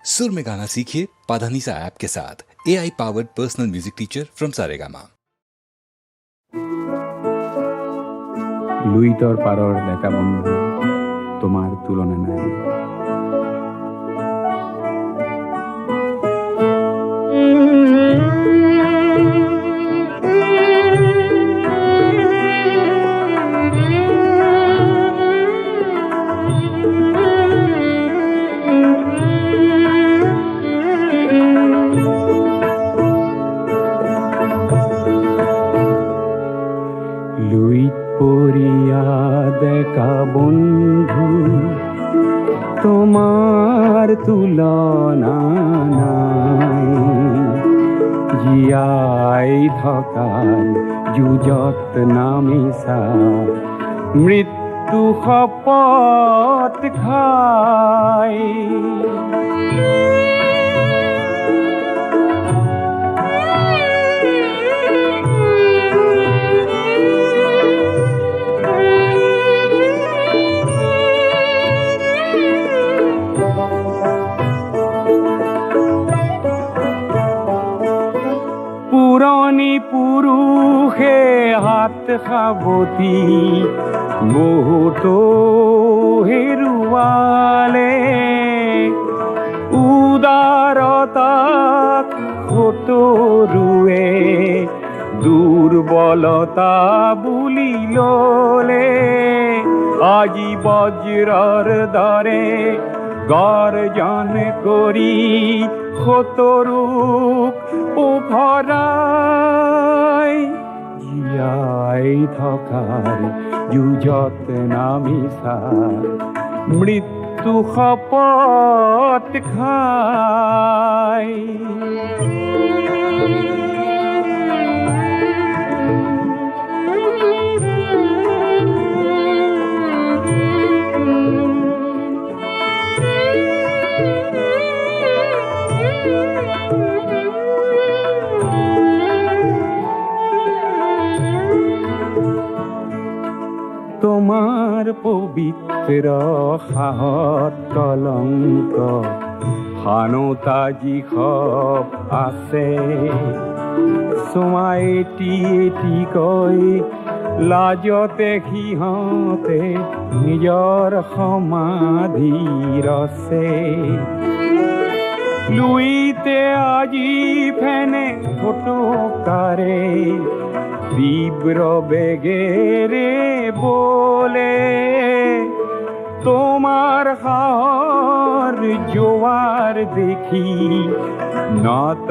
सुर में गाना सीखिए पाधानीसा ऐप के साथ। AI powered personal music teacher from Saregama. লুইতর পারর দেখা বন্ধু তোমার তুলনা নাই। লুইত পরিয়া দেখা বন্ধু তোমার তুলনা নাই। জিয়াই থকাৰ যুঁজত নামিছা মৃত্যু শপত খাই। পুৰণি পুৰুষে হাত সাৱটি বহুতো হেৰুৱালে। উদাৰতাক সতৰুৱে দুৰ্বলতা বুলি ল'লে। আজি বজ্ৰৰ দৰে গৰ্জন কৰি সতৰুক পোহৰাই। জীয়াই থকাৰ যুঁজত নামিছা মৃত্যু শপত খাই। তোমাৰ পবিত্ৰ সাহত কলংক হানতা যিসব আছে। চোৱা এটি এটিকৈ লাজতে সিহঁতে নিজৰ সমাধি ৰচে। লুইতে আজি ফেনে ফটোকাৰে তীব্ৰ বেগেৰে বলে। তোমাৰ সাহৰ জোয়াৰ দেখি নত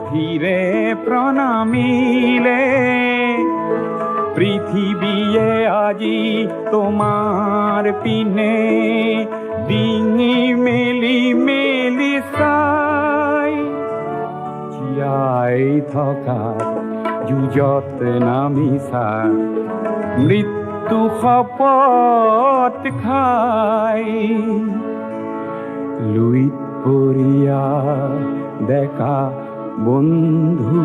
হিৰে প্ৰণামিলে। পৃথিবীয়ে আজি তোমাৰ পিনে ডিঙি মেলি মেলি চাই। জীয়াই থকাৰ যুঁজত নামিছা মৃত্যু শপত খাই। লুইত পৰিয়া দেখা বন্ধু।